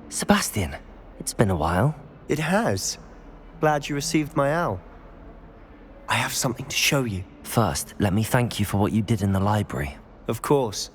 Sebastian, it's been a while. It has. Glad you received my owl. I have something to show you. First, let me thank you for what you did in the library. Of course.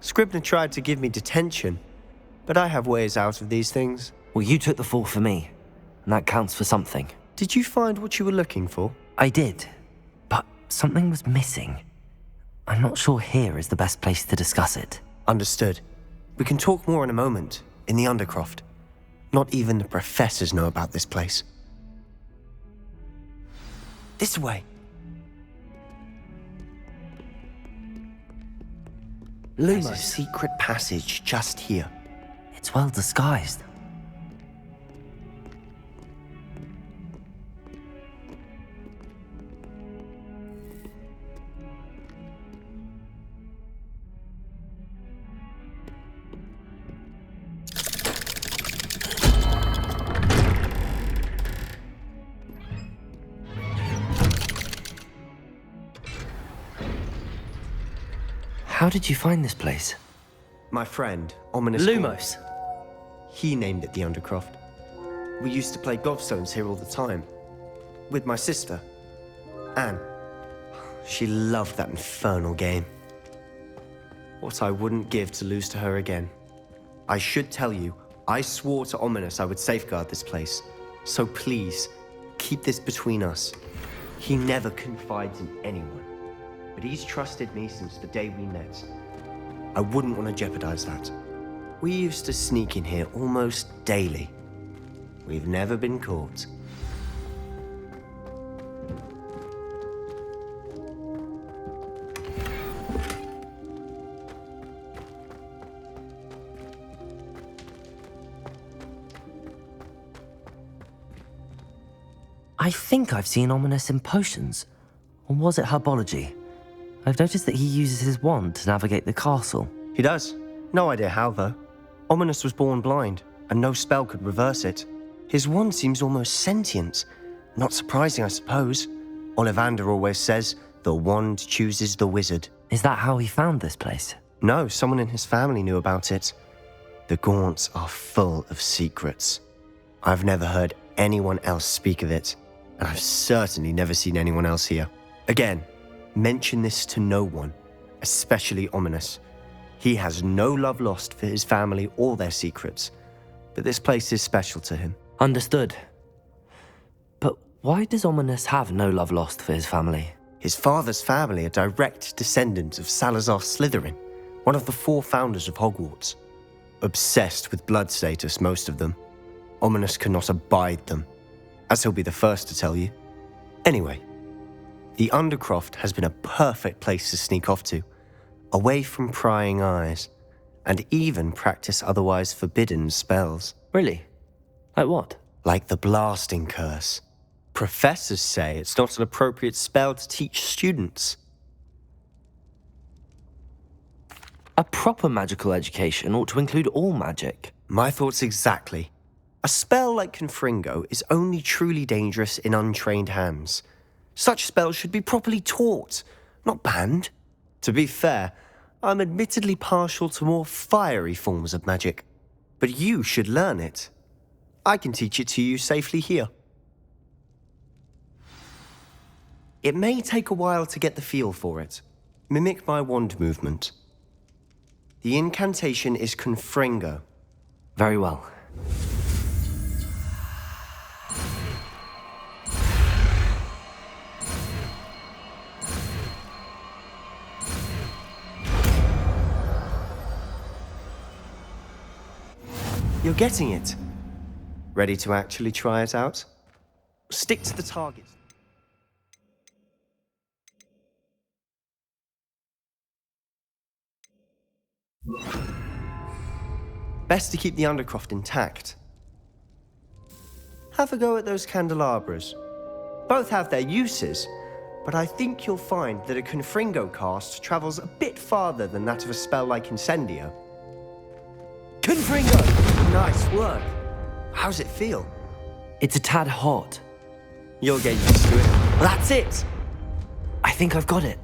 Scribner tried to give me detention, but I have ways out of these things. Well, you took the fall for me, and that counts for something. Did you find what you were looking for? I did, but something was missing. I'm not sure here is the best place to discuss it. Understood. We can talk more in a moment, in the Undercroft. Not even the professors know about this place. This way. There's a secret passage just here. It's well disguised. How did you find this place? My friend, Ominous Lumos. He named it the Undercroft. We used to play gobstones here all the time. With my sister, Anne. She loved that infernal game. What I wouldn't give to lose to her again. I should tell you, I swore to Ominous I would safeguard this place. So please, keep this between us. He never confides in anyone. But he's trusted me since the day we met. I wouldn't want to jeopardize that. We used to sneak in here almost daily. We've never been caught. I think I've seen Ominous in potions. Or was it herbology? I've noticed that he uses his wand to navigate the castle. He does. No idea how, though. Ominous was born blind, and no spell could reverse it. His wand seems almost sentient. Not surprising, I suppose. Ollivander always says, the wand chooses the wizard. Is that how he found this place? No, someone in his family knew about it. The Gaunts are full of secrets. I've never heard anyone else speak of it, and I've certainly never seen anyone else here. Again, mention this to no one, especially Ominous. He has no love lost for his family or their secrets, but this place is special to him. Understood. But why does Ominous have no love lost for his family? His father's family are direct descendants of Salazar Slytherin, one of the 4 founders of Hogwarts. Obsessed with blood status, most of them. Ominous cannot abide them, as he'll be the first to tell you. Anyway, the Undercroft has been a perfect place to sneak off to, away from prying eyes, and even practice otherwise forbidden spells. Really? Like what? Like the blasting curse. Professors say it's not an appropriate spell to teach students. A proper magical education ought to include all magic. My thoughts exactly. A spell like Confringo is only truly dangerous in untrained hands. Such spells should be properly taught, not banned. To be fair, I'm admittedly partial to more fiery forms of magic. But you should learn it. I can teach it to you safely here. It may take a while to get the feel for it. Mimic my wand movement. The incantation is Confringo. Very well. You're getting it. Ready to actually try it out? Stick to the target. Best to keep the Undercroft intact. Have a go at those candelabras. Both have their uses, but I think you'll find that a Confringo cast travels a bit farther than that of a spell like Incendio. Confringo! Nice work. How's it feel? It's a tad hot. You'll get used to it. That's it! I think I've got it.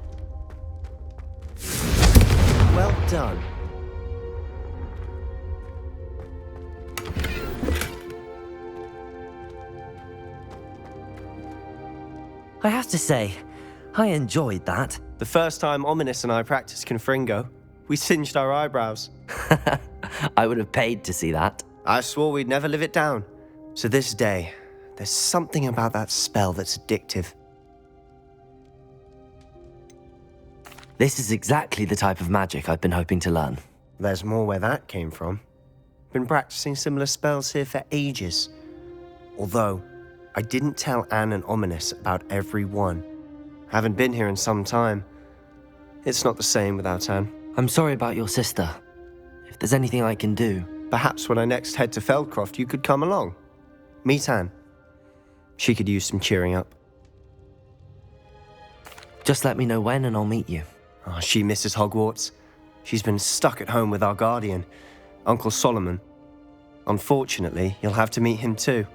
Well done. I have to say, I enjoyed that. The first time Ominous and I practiced Confringo, we singed our eyebrows. I would have paid to see that. I swore we'd never live it down. To this day, there's something about that spell that's addictive. This is exactly the type of magic I've been hoping to learn. There's more where that came from. Been practicing similar spells here for ages. Although, I didn't tell Anne and Ominous about every one. Haven't been here in some time. It's not the same without Anne. I'm sorry about your sister. If there's anything I can do... Perhaps when I next head to Feldcroft, you could come along. Meet Anne. She could use some cheering up. Just let me know when and I'll meet you. Oh, she misses Hogwarts. She's been stuck at home with our guardian, Uncle Solomon. Unfortunately, you'll have to meet him too.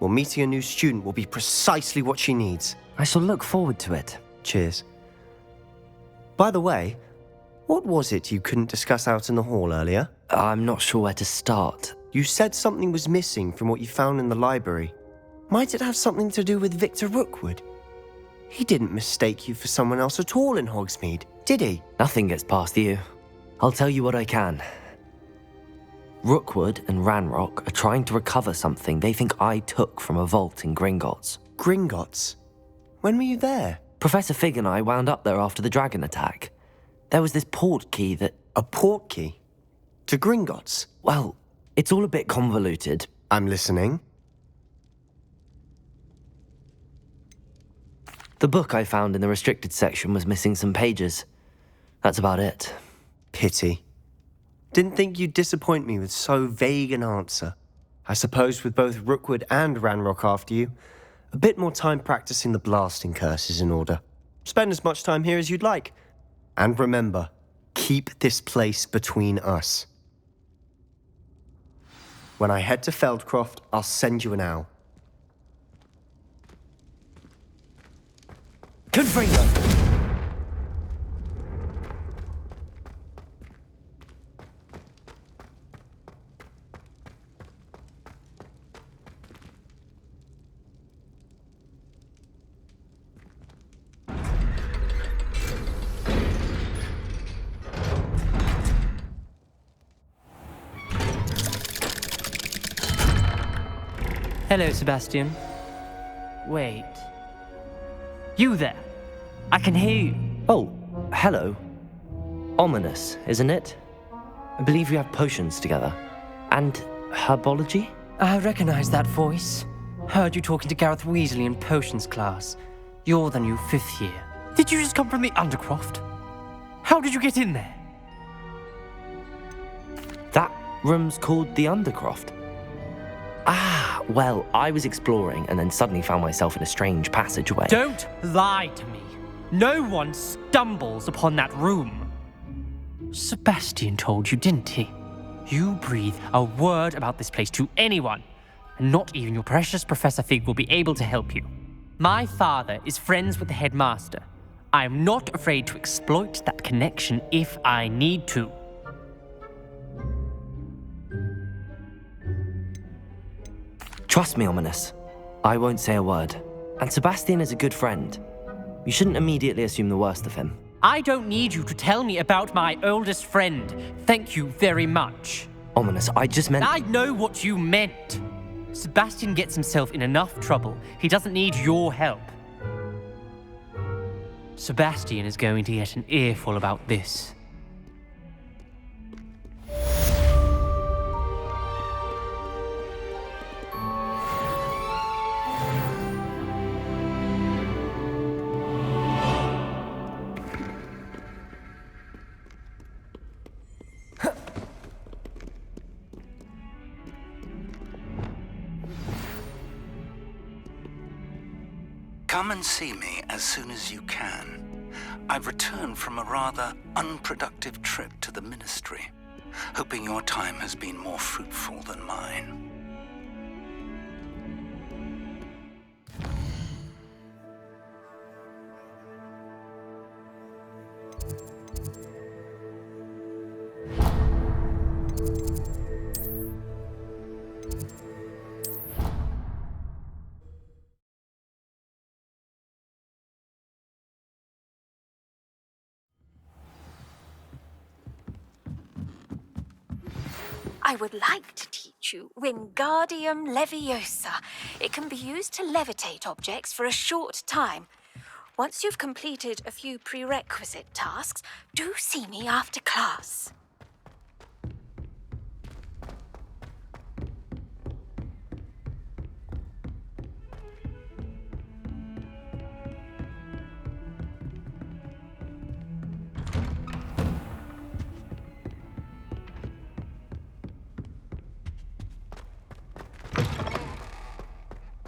Well, meeting a new student will be precisely what she needs. I shall look forward to it. Cheers. By the way, what was it you couldn't discuss out in the hall earlier? I'm not sure where to start. You said something was missing from what you found in the library. Might it have something to do with Victor Rookwood? He didn't mistake you for someone else at all in Hogsmeade, did he? Nothing gets past you. I'll tell you what I can. Rookwood and Ranrock are trying to recover something they think I took from a vault in Gringotts. Gringotts? When were you there? Professor Fig and I wound up there after the dragon attack. There was this port key that... A port key? To Gringotts? Well, it's all a bit convoluted. I'm listening. The book I found in the restricted section was missing some pages. That's about it. Pity. Didn't think you'd disappoint me with so vague an answer. I suppose with both Rookwood and Ranrock after you, a bit more time practicing the blasting curse is in order. Spend as much time here as you'd like. And remember, keep this place between us. When I head to Feldcroft, I'll send you an owl. Confringo! Hello, Sebastian. Wait. You there? I can hear you. Oh, hello. Ominous, isn't it? I believe we have potions together. And herbology? I recognize that voice. Heard you talking to Gareth Weasley in potions class. You're the new 5th year. Did you just come from the Undercroft? How did you get in there? That room's called the Undercroft. Ah, well, I was exploring and then suddenly found myself in a strange passageway. Don't lie to me. No one stumbles upon that room. Sebastian told you, didn't he? You breathe a word about this place to anyone, and not even your precious Professor Fig will be able to help you. My father is friends with the headmaster. I am not afraid to exploit that connection if I need to. Trust me, Ominous. I won't say a word. And Sebastian is a good friend. You shouldn't immediately assume the worst of him. I don't need you to tell me about my oldest friend. Thank you very much. Ominous, I just meant... I know what you meant. Sebastian gets himself in enough trouble. He doesn't need your help. Sebastian is going to get an earful about this. Come and see me as soon as you can. I've returned from a rather unproductive trip to the Ministry, hoping your time has been more fruitful than mine. I would like to teach you Wingardium Leviosa. It can be used to levitate objects for a short time. Once you've completed a few prerequisite tasks, do see me after class.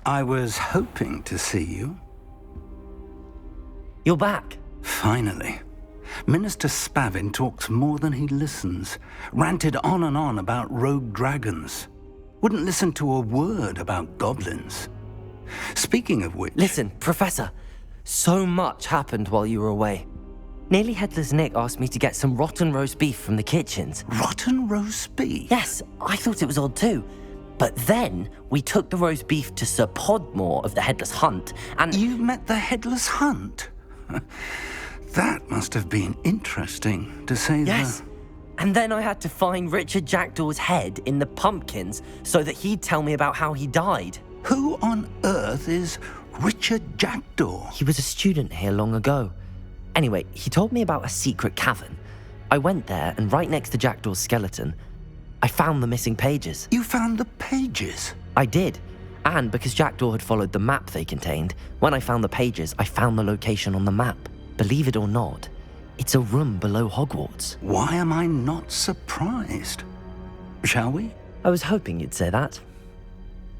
I was hoping to see you. You're back. Finally. Minister Spavin talks more than he listens. Ranted on and on about rogue dragons. Wouldn't listen to a word about goblins. Speaking of which... Listen, Professor, so much happened while you were away. Nearly Headless Nick asked me to get some rotten roast beef from the kitchens. Rotten roast beef? Yes, I thought it was odd too. But then we took the roast beef to Sir Podmore of the Headless Hunt, and... You met the Headless Hunt? That must have been interesting, to say the... Yes. And then I had to find Richard Jackdaw's head in the pumpkins so that he'd tell me about how he died. Who on earth is Richard Jackdaw? He was a student here long ago. Anyway, he told me about a secret cavern. I went there, and right next to Jackdaw's skeleton, I found the missing pages. You found the pages? I did. And because Jackdaw had followed the map they contained, when I found the pages, I found the location on the map. Believe it or not, it's a room below Hogwarts. Why am I not surprised? Shall we? I was hoping you'd say that.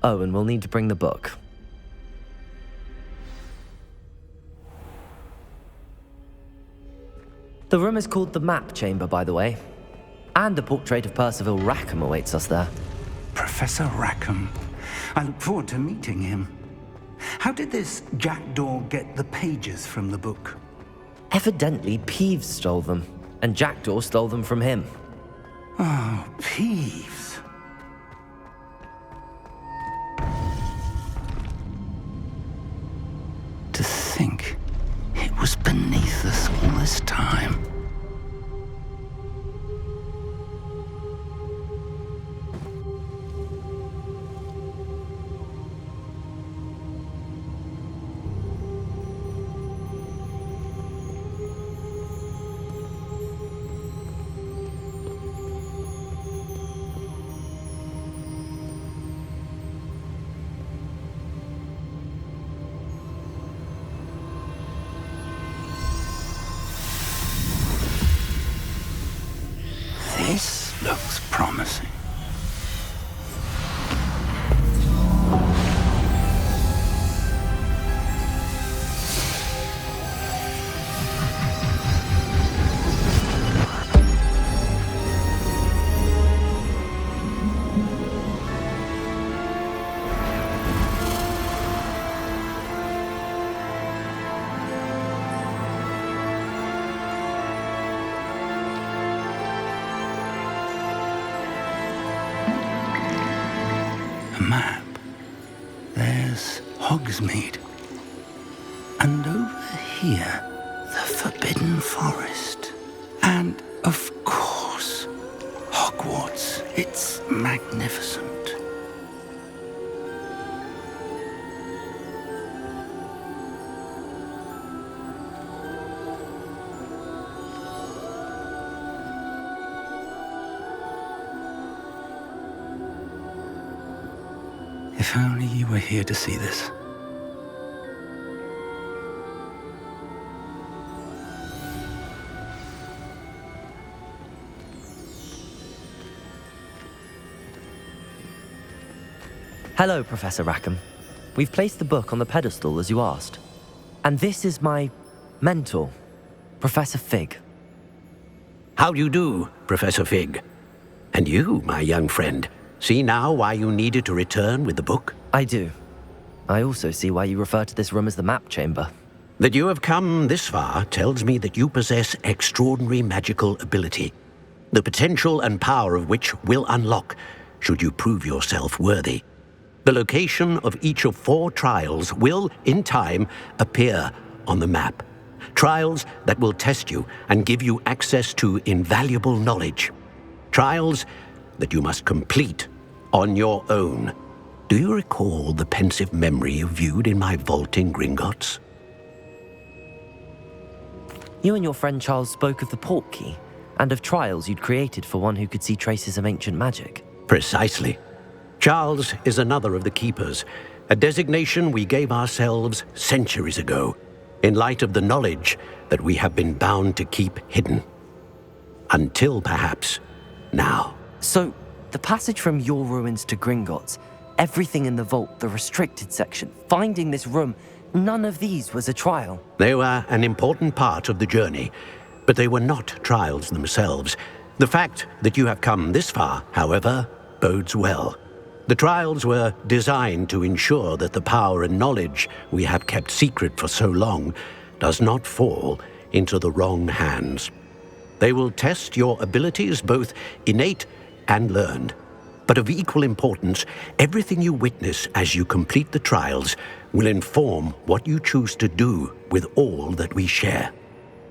Oh, and we'll need to bring the book. The room is called the Map Chamber, by the way. And a portrait of Percival Rackham awaits us there. Professor Rackham. I look forward to meeting him. How did this Jackdaw get the pages from the book? Evidently, Peeves stole them, and Jackdaw stole them from him. Oh, Peeves. To think it was beneath us all this time. This looks promising. Map. There's Hogsmeade. And over here, the Forbidden Forest. And, of course, Hogwarts. It's magnificent. If only you were here to see this. Hello, Professor Rackham. We've placed the book on the pedestal as you asked. And this is my mentor, Professor Fig. How do you do, Professor Fig? And you, my young friend, see now why you needed to return with the book? I do. I also see why you refer to this room as the Map Chamber. That you have come this far tells me that you possess extraordinary magical ability, the potential and power of which will unlock should you prove yourself worthy. The location of each of 4 trials will, in time, appear on the map. Trials that will test you and give you access to invaluable knowledge. Trials that you must complete on your own. Do you recall the pensive memory you viewed in my vault in Gringotts? You and your friend Charles spoke of the port key and of trials you'd created for one who could see traces of ancient magic. Precisely. Charles is another of the keepers, a designation we gave ourselves centuries ago, in light of the knowledge that we have been bound to keep hidden. Until perhaps now. So, the passage from your ruins to Gringotts, everything in the vault, the restricted section, finding this room, none of these was a trial. They were an important part of the journey, but they were not trials themselves. The fact that you have come this far, however, bodes well. The trials were designed to ensure that the power and knowledge we have kept secret for so long does not fall into the wrong hands. They will test your abilities, both innate and learned. But of equal importance, everything you witness as you complete the trials will inform what you choose to do with all that we share.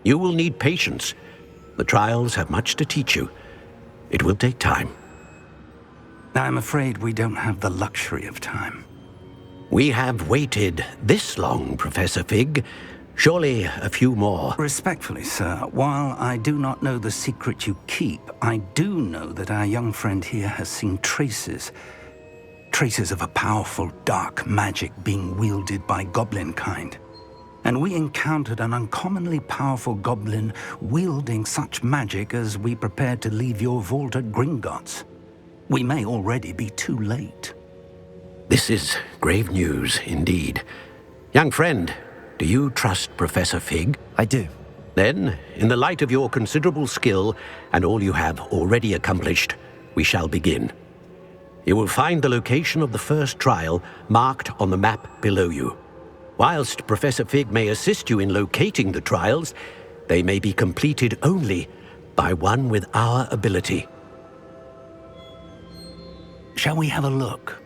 You will need patience. The trials have much to teach you. It will take time. I'm afraid we don't have the luxury of time. We have waited this long, Professor Fig. Surely a few more. Respectfully, sir, while I do not know the secret you keep, I do know that our young friend here has seen traces of a powerful dark magic being wielded by goblin kind. And we encountered an uncommonly powerful goblin wielding such magic as we prepared to leave your vault at Gringotts. We may already be too late. This is grave news indeed. Young friend, do you trust Professor Fig? I do. Then, in the light of your considerable skill and all you have already accomplished, we shall begin. You will find the location of the first trial marked on the map below you. Whilst Professor Fig may assist you in locating the trials, they may be completed only by one with our ability. Shall we have a look?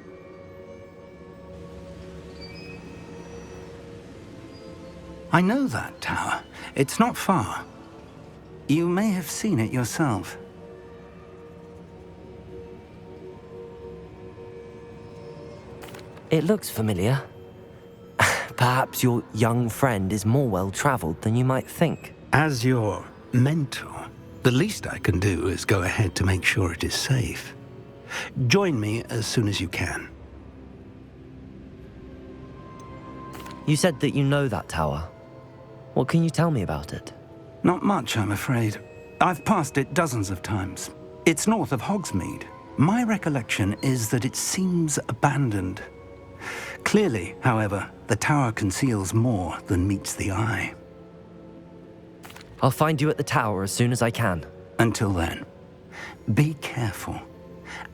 I know that tower. It's not far. You may have seen it yourself. It looks familiar. Perhaps your young friend is more well-traveled than you might think. As your mentor, the least I can do is go ahead to make sure it is safe. Join me as soon as you can. You said that you know that tower. What can you tell me about it? Not much, I'm afraid. I've passed it dozens of times. It's north of Hogsmeade. My recollection is that it seems abandoned. Clearly, however, the tower conceals more than meets the eye. I'll find you at the tower as soon as I can. Until then, be careful,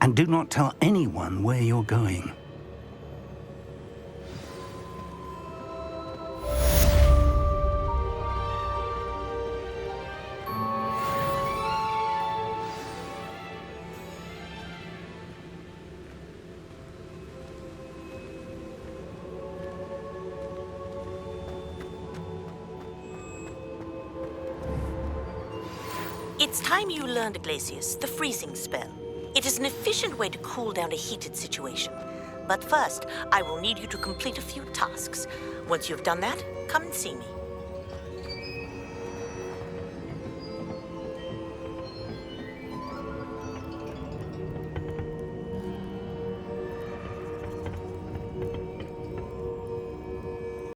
and do not tell anyone where you're going. It's time you learned, Glacius, the freezing spell. It is an efficient way to cool down a heated situation. But first, I will need you to complete a few tasks. Once you've done that, come and see me.